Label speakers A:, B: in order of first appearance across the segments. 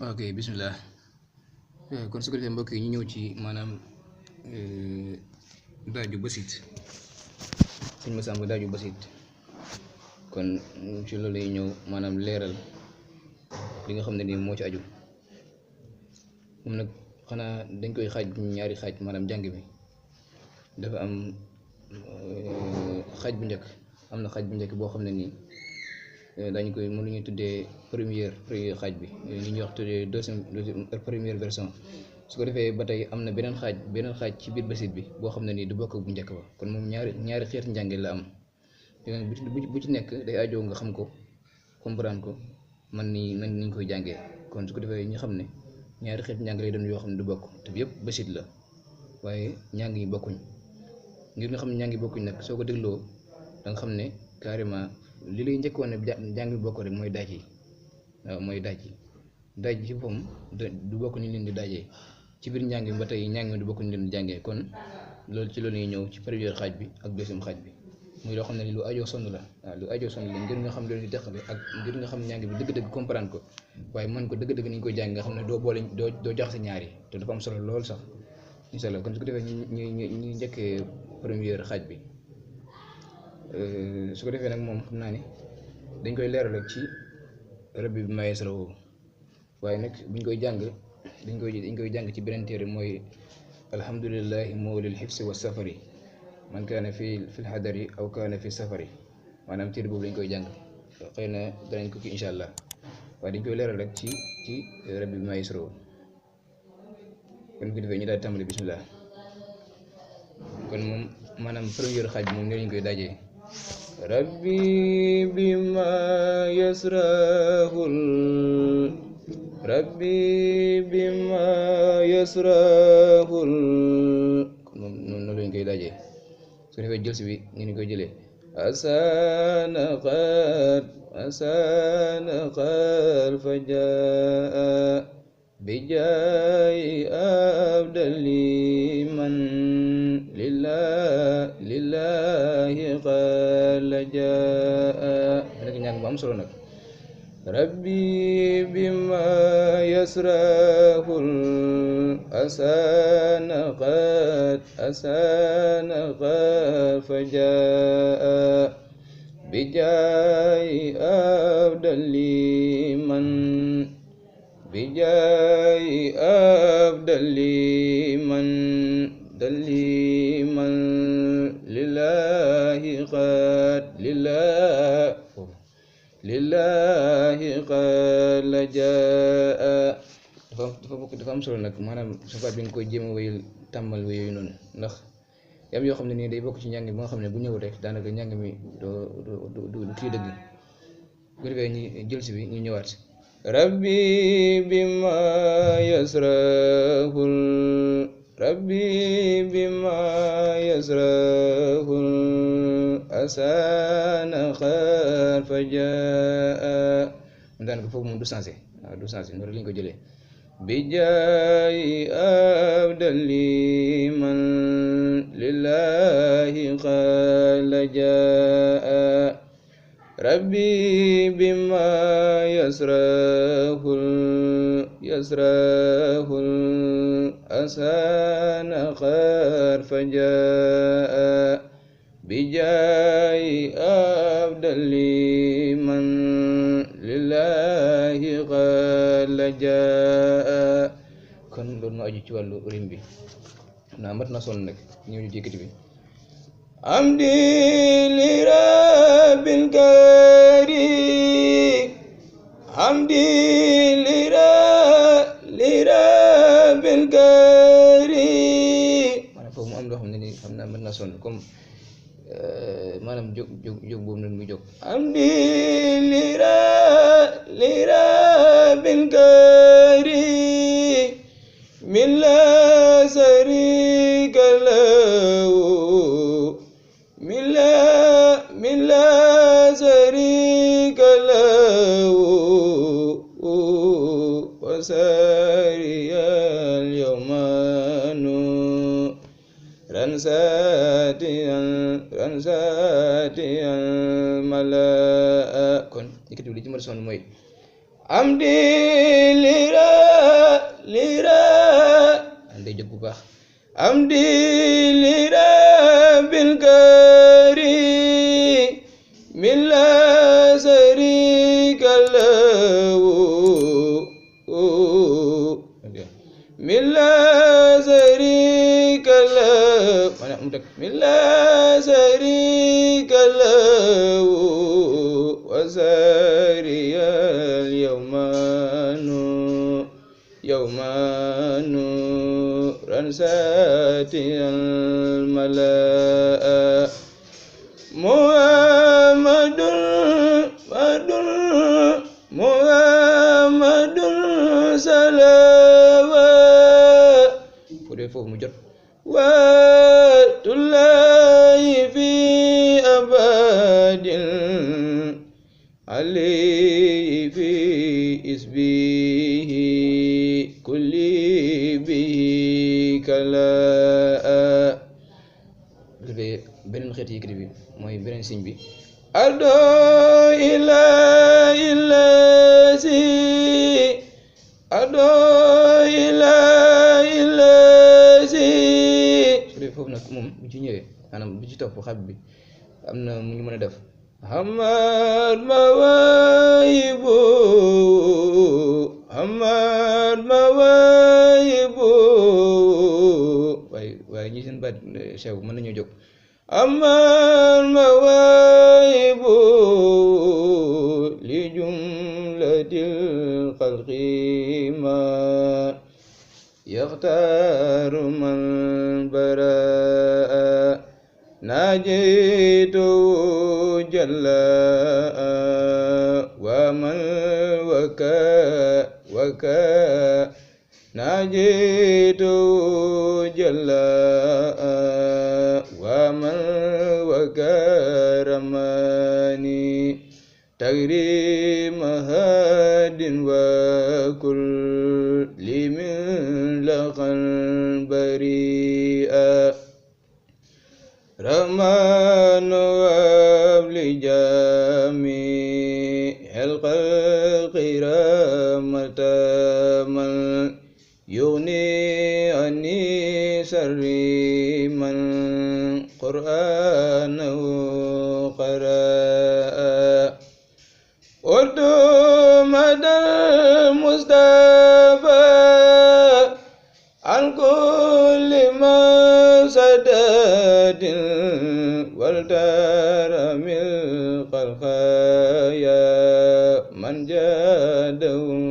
A: ok bismillah. kon su ko defee mbokk yi ñu ñëw ci maanaam daaju basit sëñ Massamba daaju basit kon ci loolu lay ñëw maanaam leeral li nga xam ne nii moo ci aju moom nag xanaa dañ koy xaaj ñaari xaaj maanaam jàng mi dafa am xaaj bu njëkk am na xaaj bu njëkk boo xam ne nii dañ koy mën lu ñuy tuddee première xaaj bi li ñuy wax tuddee deuxième première version su ko defee ba tey am na beneen xaaj ci biir basit bi boo xam ne nii du bokk bu njëkk ba kon moom ñaari xeeti njàngin la am bu ci nekk day ajoo nga xam ko comprendre ko man niñ koy jàngee kon su ko defee ñu xam ne ñaari xeeti njàng lay doon yoo xam ne du bokk te yëpp basit la waaye njàng yi bokkuñ ngir nga xam ne njàng yi bokkuñ nag soo ko dégloo da nga xam ne carrément li lay njëkkoon ne njàng bi bokk rek mooy daaj yi waaw mooy daaj yi ci boppam du bokk ni leen di daajee ci biir njàng bi ba tey njàng mi du bokk ni leen di jàngee kon loolu ci loolu ñuy ñëw ci première xaaj bi ak deuxième xaaj bi muy loo xam ne lu ajoo sonn la waaw lu ajoo sonn la ngir nga xam loolu di teqale ak ngir nga xam njàng bi dëgg-dëgg comprendre ko waaye mën ko dëgg-dëgg ni ñu koy jàng nga xam ne doo boole doo jaxase ñaari te dafa am solo lool sax incha allah kon su ko defee ñu njëkkee première xaaj bi su ko defee nag moom xam naa ne dañ koy leeral rek ci rabbi bi ma yassarahu waaye nag buñ koy jàng dañ koy jàng ci beneen téere mooy alhamdulillahi mawlil xifsi wa safari man kaana fil xadari aw kaana fi safari maanaam téere boobu lañ koy jàng xëy na danañ ko kii incha allah waaye dañ koy leeral rek ci rabbi bi ma yassarahu kon bu ko defee ñu daal tàmbali bismillah kon moom maanaam première xaaj bi moom ne lañ koy daajee rabbi bima yasrahul moom noonu lañ koy daajee su defee jël si bi ñu ni koy jëlee asana qad fajaa bijaayi abdali man lillahi qala jaa nekk ñàng bu am solo nag rabbi bima yasrahul asana qad fajaa bijaayi abdali man lillahi qad la jaa dafa am solo nag maanaam safaat bi nga koy jéem a wéyal tàmmal wéy yooyu noonu ndax yam yoo xam ne nii day bokk ci njàng bi nga xam ne bu ñëw rek daanaka njàng mi du kii dëgg bu defee ñu jël si bi ñu ñëwaat rabbi bima yasrahul asana qad fajaa daanaka foofu moom du changé waaw du changé noonu rek lañ ko jëlee bijaayi abdali man lillahi qad la jaa rabbi bima yasrahul asana qad fajaa bijaayi abdali man lillahi qad la jaa kon loolu moo aju ci wàllu rim bi xam naa mat na sonn nag ñëw ñu jékkati bi amdi li rabbil karim amdi li rabbil karim maanaam foofu mu am loo xam ne ni xam naa mën na sonn comme maanaam jóg boobu noonu muy jóg amdi li rabbil karim min la sharika lahu min la sharika lahu wa sariyal yawma ran saatiyan mala kon yëkkati li ci mën a sonn mooy am di amdi li rabbil karim min la sharika lahu min la sharika lahu mana mu teg min la sharika lahu wa sariyal yawmanu ransatiyal malaa Muhammadun salawa fu dee foofu mu jot watullahi fi abadin alayhi fi isbihi kulli bihi kala beneen xeeti yëkkati bi mooy beneen siñ bi ardo ila si ardo ila si su dee foofu nag moom bu ci ñëwee maanaam bu ci topp xab bi am na mu ngi mën a def hamad mawaayibu waaye ñi seen baat sew mën nañoo jóg hamad mawaayibu li jumlatil xalqi ma yaxtaaru man baraa ناجيت جلا ومن وكا ناجيت جلا ومن وكرماني تكريم هاد وكل من لقى بريئا رحمن وابل جميع الخلق رحمة من يغني عني شر من قرآنه قرأ ودمد المصطفى عن كل مفسدة والترم الخلقايا من جادهم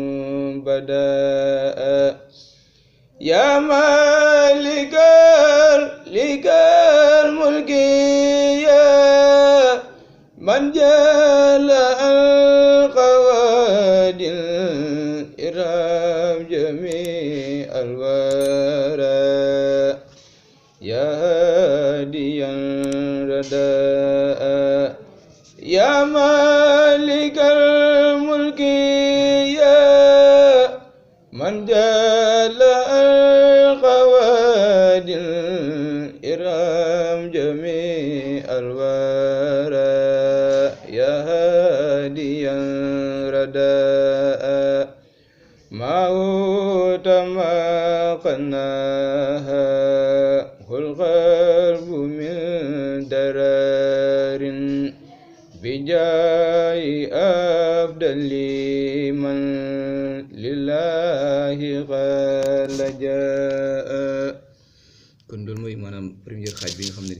A: بداء يا مالك الملك يا من جل القوادر إرام جميع الورى يا هاديا رداء يا مالك الملك يا من جل القوادر إرام جميع الورى يا هاديا رداء موت ما قناها القلب من درار بجاي أفضل من لله قد جاء kon loolu mooy maanaam première xaaj bi nga xam ne